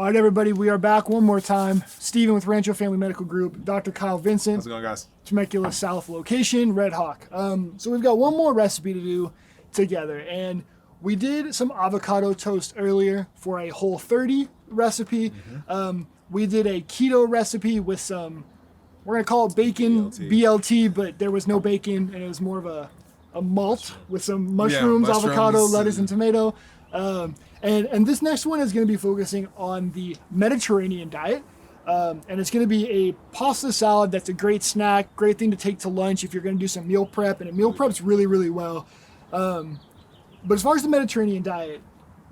All right, everybody, we are back one more time. Steven with Rancho Family Medical Group, Dr. Kyle Vincent. How's it going, guys? Temecula South location, Red Hawk. So we've got one more recipe to do together, and we did some avocado toast earlier for a Whole30 recipe. We did a keto recipe with some, we're going to call it bacon BLT, but there was no bacon, and it was more of a malt with some mushrooms, avocado, lettuce, and tomato. And this next one is going to be focusing on the Mediterranean diet. And it's going to be a pasta salad that's a great snack, great thing to take to lunch if you're going to do some meal prep. And it meal preps really, really well. But as far as the Mediterranean diet,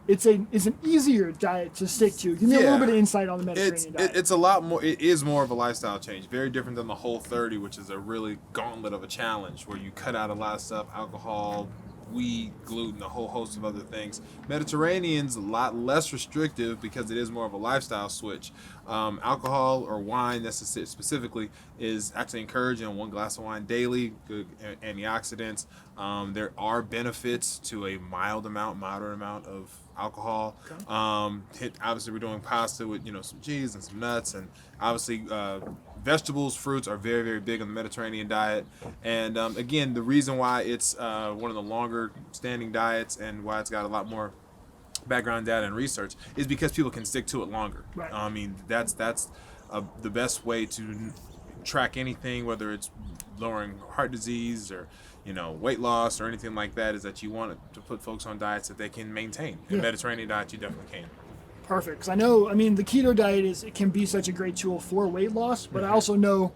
it's an easier diet to stick to. Give me a little bit of insight on the Mediterranean diet. It's a lot more. It is more of a lifestyle change. Very different than the Whole30, which is a really gauntlet of a challenge where you cut out a lot of stuff, alcohol, wheat, gluten, a whole host of other things. Mediterranean's a lot less restrictive because it is more of a lifestyle switch. Alcohol or wine specifically is actually encouraged in 1 glass of wine daily, good antioxidants. There are benefits to a moderate amount of alcohol. Okay. Obviously we're doing pasta with some cheese and some nuts, and obviously vegetables, fruits are very, very big on the Mediterranean diet. And again, the reason why it's one of the longer standing diets and why it's got a lot more background data and research is because people can stick to it longer. Right. I mean, that's the best way to track anything, whether it's lowering heart disease or weight loss or anything like that, is that you want to put folks on diets that they can maintain. In Mediterranean diet, you definitely can. Perfect. Because the keto diet it can be such a great tool for weight loss, but I also know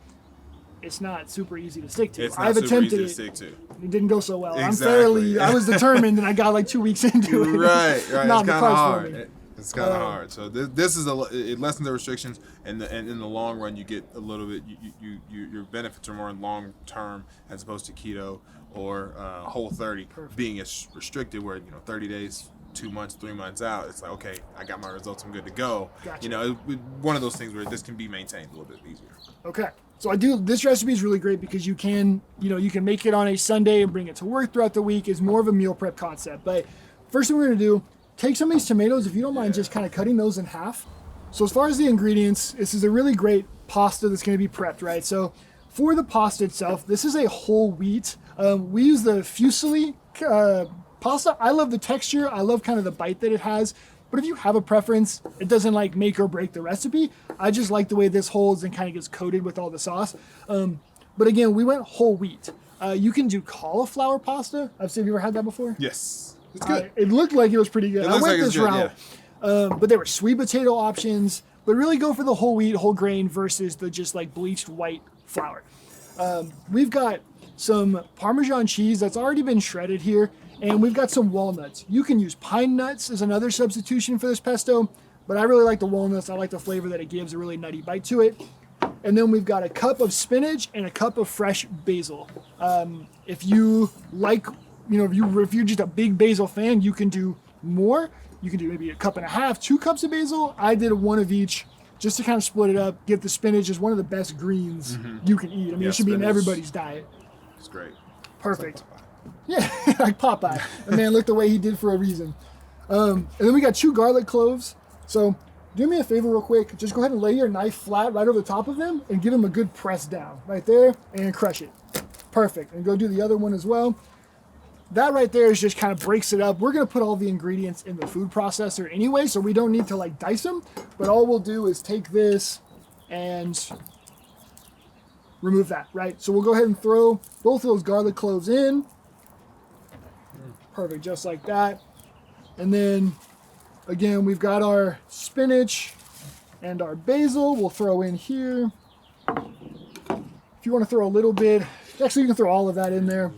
it's not super easy to stick to. I've attempted it. It didn't go so well. Exactly. I was determined, and I got like 2 weeks into it. Right. Not it's kind of hard. It's kind of hard. So this is it lessens the restrictions, and in the long run, you get a little bit. Your benefits are more in long term as opposed to keto or Whole30 being as restricted, where 30 days. 2 months, 3 months out, it's like, okay, I got my results, I'm good to go. Gotcha. One of those things where this can be maintained a little bit easier. Okay. So this recipe is really great because you can make it on a Sunday and bring it to work throughout the week. It's more of a meal prep concept. But first thing we're going to do, take some of these tomatoes, if you don't mind just kind of cutting those in half. So as far as the ingredients, this is a really great pasta that's going to be prepped, right? So for the pasta itself, this is a whole wheat. We use the fusilli pasta. I love the texture. I love kind of the bite that it has. But if you have a preference, it doesn't like make or break the recipe. I just like the way this holds and kind of gets coated with all the sauce. But again, we went whole wheat. You can do cauliflower pasta. Have you ever had that before? Yes. It's good. It looked like it was pretty good. I went this route. Yeah. But there were sweet potato options. But really go for the whole wheat, whole grain versus the just like bleached white flour. We've got some Parmesan cheese that's already been shredded here. And we've got some walnuts. You can use pine nuts as another substitution for this pesto, but I really like the walnuts. I like the flavor that it gives, a really nutty bite to it. And then we've got a cup of spinach and a cup of fresh basil. If you like, if you're just a big basil fan, you can do more. You can do maybe a cup and a half, 2 cups of basil. I did 1 of each just to kind of split it up. Get the spinach is one of the best greens you can eat. I mean, it should be in everybody's diet. It's great. Perfect. Yeah, like Popeye. The man looked the way he did for a reason. And then we got 2 garlic cloves. So do me a favor real quick. Just go ahead and lay your knife flat right over the top of them and give them a good press down right there and crush it. Perfect. And go do the other one as well. That right there is just kind of breaks it up. We're going to put all the ingredients in the food processor anyway, so we don't need to like dice them. But all we'll do is take this and remove that, right? So we'll go ahead and throw both of those garlic cloves in. Perfect, just like that. And then, again, we've got our spinach and our basil we'll throw in here. If you want to throw a little bit, actually you can throw all of that in there.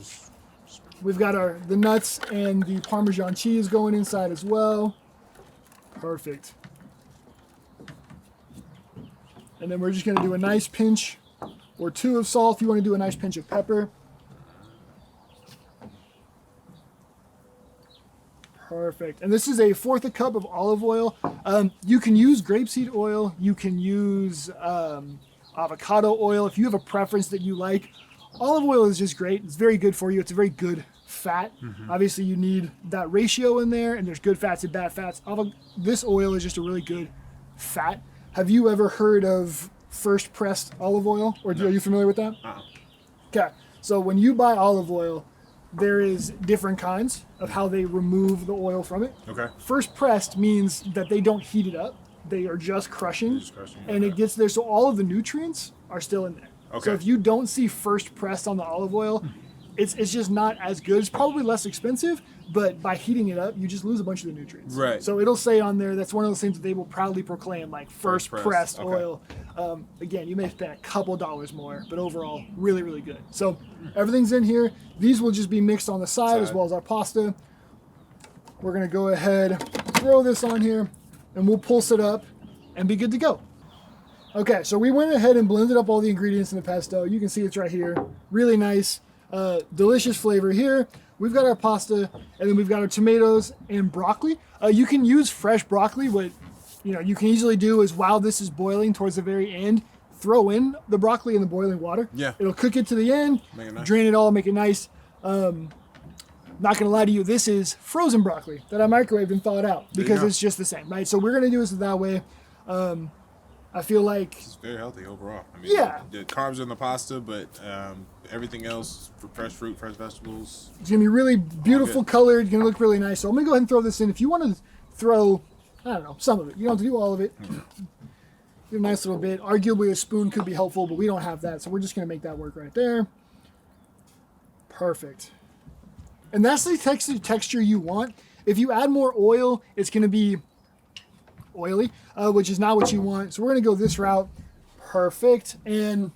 We've got the nuts and the Parmesan cheese going inside as well. Perfect. And then we're just going to do a nice pinch or 2 of salt if you want to do a nice pinch of pepper. Perfect. And this is a 1/4 cup of olive oil. You can use grapeseed oil. You can use avocado oil if you have a preference that you like. Olive oil is just great. It's very good for you. It's a very good fat. Obviously, you need that ratio in there, and there's good fats and bad fats. This oil is just a really good fat. Have you ever heard of first pressed olive oil, or are you familiar with that? Okay, so when you buy olive oil, there is different kinds of how they remove the oil from it. Okay. First pressed means that they don't heat it up; they are just crushing, and okay. it gets there, so all of the nutrients are still in there. Okay. So if you don't see first pressed on the olive oil, it's just not as good. It's probably less expensive, but by heating it up, you just lose a bunch of the nutrients. Right. So it'll say on there, that's one of those things that they will proudly proclaim, like first pressed okay. oil. Again, you may spend a couple $2 more, but overall, really, really good. So everything's in here. These will just be mixed on the side as well as our pasta. We're gonna go ahead, throw this on here, and we'll pulse it up and be good to go. Okay, so we went ahead and blended up all the ingredients in the pesto. You can see it's right here. Really nice, delicious flavor here. We've got our pasta, and then we've got our tomatoes and broccoli. You can use fresh broccoli. What you can easily do is while this is boiling towards the very end, throw in the broccoli in the boiling water. Yeah. It'll cook it to the end, Make it nice. drain it all, make it nice. Not gonna lie to you, this is frozen broccoli that I microwaved and thawed out because it's just the same, right? So we're gonna do this that way. I feel like It's very healthy overall. I mean, Yeah. the carbs are in the pasta, but everything else, fresh fruit, fresh vegetables. it's gonna be really beautiful colored, gonna look really nice. So I'm gonna go ahead and throw this in. If you want to throw, I don't know, some of it. You don't have to do all of it. Do a nice little bit. Arguably a spoon could be helpful, but we don't have that, so we're just gonna make that work right there. Perfect. And that's the texture you want. If you add more oil, it's gonna be oily, which is not what you want. So we're gonna go this route. Perfect. And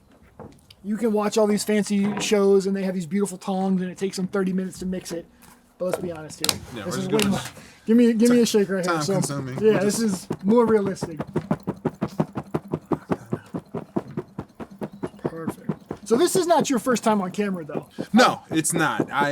you can watch all these fancy shows and they have these beautiful tongs and it takes them 30 minutes to mix it. But let's be honest here. Yeah, This we're is just way gonna- more, give me a shake right here. Time So, consuming. yeah, this is more realistic. Perfect. So this is not your first time on camera though. No, it's not. I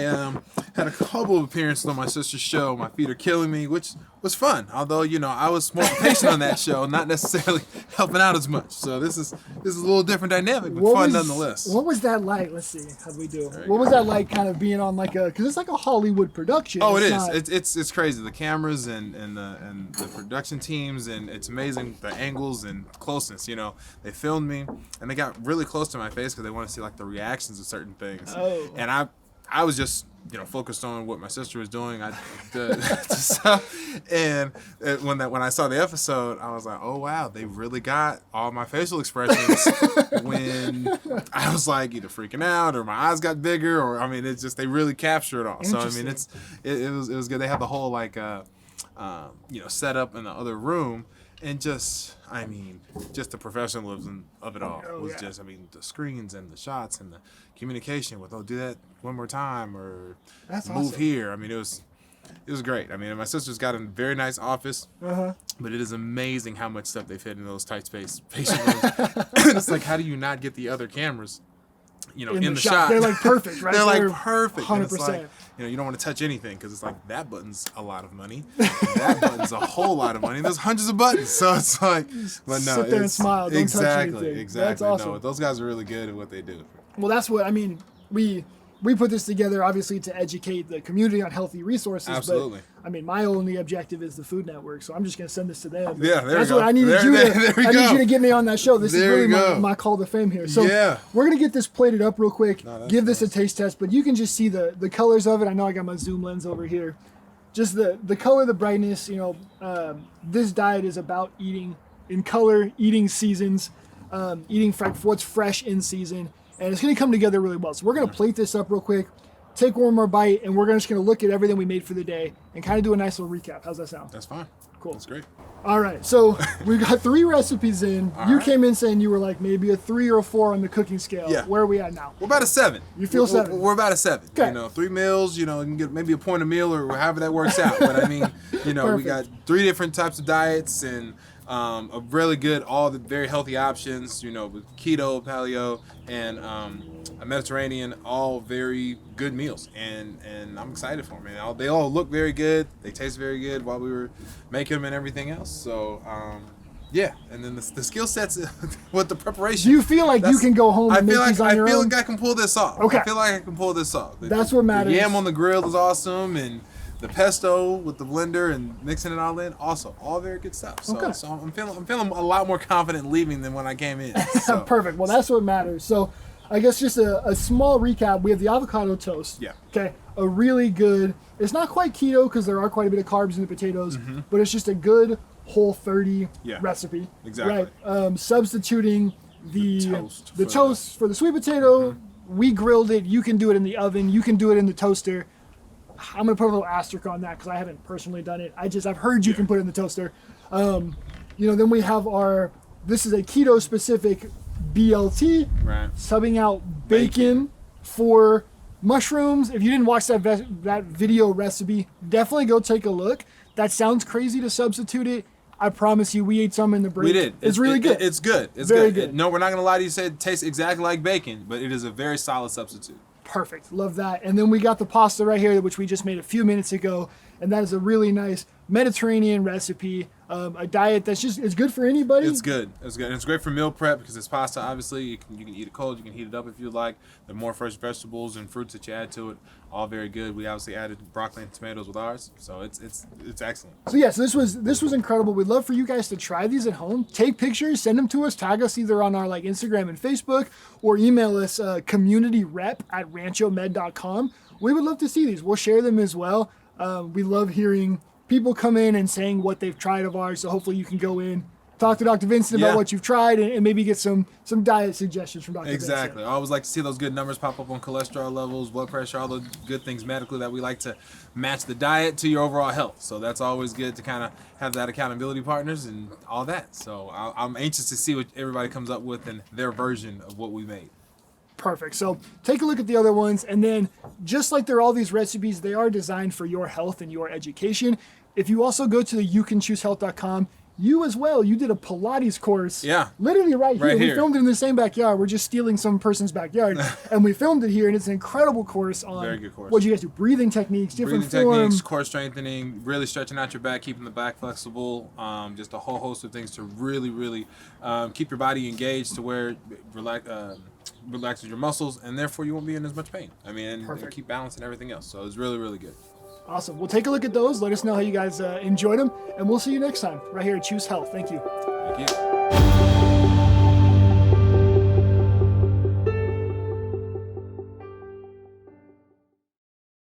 had a couple of appearances on my sister's show, My Feet Are Killing Me, which was fun. Although, I was more patient on that show, not necessarily helping out as much. So this is a little different dynamic, but fun nonetheless. What was that like? Let's see. How'd we do? What was that like kind of being on because it's like a Hollywood production. Oh, it It's is. It's crazy. The cameras and the production teams, and it's amazing the angles and closeness. They filmed me and they got really close to my face because they want to see like the reactions of certain things. Oh. And I was just focused on what my sister was doing. And when I saw the episode, I was like, oh wow, they really got all my facial expressions when I was like either freaking out or my eyes got bigger, or it's just they really capture it all. So it was good. They had the whole set up in the other room. And just the professionalism of it all was just, the screens and the shots and the communication with, do that one more time or That's move awesome. here. It was great. My sister's got a very nice office, but it is amazing how much stuff they fit in those tight space patient rooms. It's like, how do you not get the other cameras, in the shot? They're like perfect, right? They're like perfect. 100%. And it's like, you don't want to touch anything because it's like that button's a lot of money. That button's a whole lot of money. There's hundreds of buttons, so it's like, but no, sit there and smile. Don't touch anything. Exactly. That's awesome. No, those guys are really good at what they do. Well, that's what we put this together obviously to educate the community on healthy resources. Absolutely. But my only objective is the Food Network, so I'm just gonna send this to them. Yeah, there That's we go. what I needed There we I need go. you to get me on that show. This There is you really go. my call to fame here. So Yeah. we're gonna get this plated up real quick. No, that's give this a nice. taste test, but you can just see the colors of it. I know I got my zoom lens over here. Just the color, the brightness. This diet is about eating in color, eating seasons, eating what's fresh in season, and it's gonna come together really well. So we're gonna plate this up real quick. Take one more bite, and we're just going to look at everything we made for the day and kind of do a nice little recap. How's that sound? That's fine. Cool. That's great. All right, so we've got 3 recipes in. You came in saying you were like maybe a 3 or a 4 on the cooking scale. Yeah. Where are we at now? We're about a 7. You feel 7? We're about a 7. Okay. 3 meals, you can get maybe a point a meal or however that works out. But we Perfect. got 3 different types of diets and a really good, all the very healthy options, with keto, paleo, and a Mediterranean, all very good meals. And I'm excited for them. And they all look very good. They taste very good while we were making them and everything else. So, yeah. And then the skill sets with the preparation. Do you feel like you can go home and make these on your own? I can pull this off. Okay. I feel like I can pull this off. That's what matters. The yam on the grill is awesome, and the pesto with the blender and mixing it all in, also all very good stuff. So, Okay. so I'm feeling a lot more confident leaving than when I came in. So. Perfect. Well, that's what matters. So I guess just a small recap. We have the avocado toast. Yeah. Okay. A really good, it's not quite keto because there are quite a bit of carbs in the potatoes, but it's just a good whole 30 Yeah. recipe. Exactly. Right. Substituting the toast toast for the sweet potato. We grilled it. You can do it in the oven. You can do it in the toaster. I'm gonna put a little asterisk on that because I haven't personally done it. I've heard you can put it in the toaster. Then we have this is a keto specific BLT, Right. subbing out bacon for mushrooms. If you didn't watch that video recipe, definitely go take a look. That sounds crazy to substitute it. I promise you, we ate some in the break. We did. It's really good. It's good. It's Very good. good. No, we're not gonna lie to you. Say it tastes exactly like bacon, but it is a very solid substitute. Perfect. Love that. And then we got the pasta right here, which we just made a few minutes ago. And that is a really nice Mediterranean recipe. A diet that's it's good for anybody. It's good. It's good. And it's great for meal prep because it's pasta. Obviously, you can eat it cold. You can heat it up if you like. The more fresh vegetables and fruits that you add to it, all very good. We obviously added broccoli and tomatoes with ours, so it's excellent. So yes, this was incredible. We'd love for you guys to try these at home. Take pictures, send them to us, tag us either on our Instagram and Facebook, or email us communityrep@ranchomed.com. We would love to see these. We'll share them as well. We love hearing people come in and saying what they've tried of ours. So hopefully you can go in, talk to Dr. Vincent about what you've tried, and maybe get some diet suggestions from Dr. Exactly. Vincent. I always like to see those good numbers pop up on cholesterol levels, blood pressure, all the good things medically that we like to match the diet to your overall health. So that's always good to kind of have that accountability partners and all that. So I'm anxious to see what everybody comes up with and their version of what we made. Perfect. So take a look at the other ones. And then just like there are all these recipes, they are designed for your health and your education. If you also go to the youcanchoosehealth.com, you as well, you did a Pilates course. Yeah. Literally right here. Right We here. filmed it in the same backyard. We're just stealing some person's backyard. And we filmed it here, and it's an incredible course on Very good course. what you guys do. Breathing techniques, different Breathing form. techniques, core strengthening, really stretching out your back, keeping the back flexible, just a whole host of things to really keep your body engaged to where it relaxes your muscles, and therefore you won't be in as much pain. I mean, and Perfect. keep balance and everything else. So it's really good. Awesome. Well, take a look at those. Let us know how you guys enjoyed them. And we'll see you next time right here at Choose Health. Thank you. Thank you.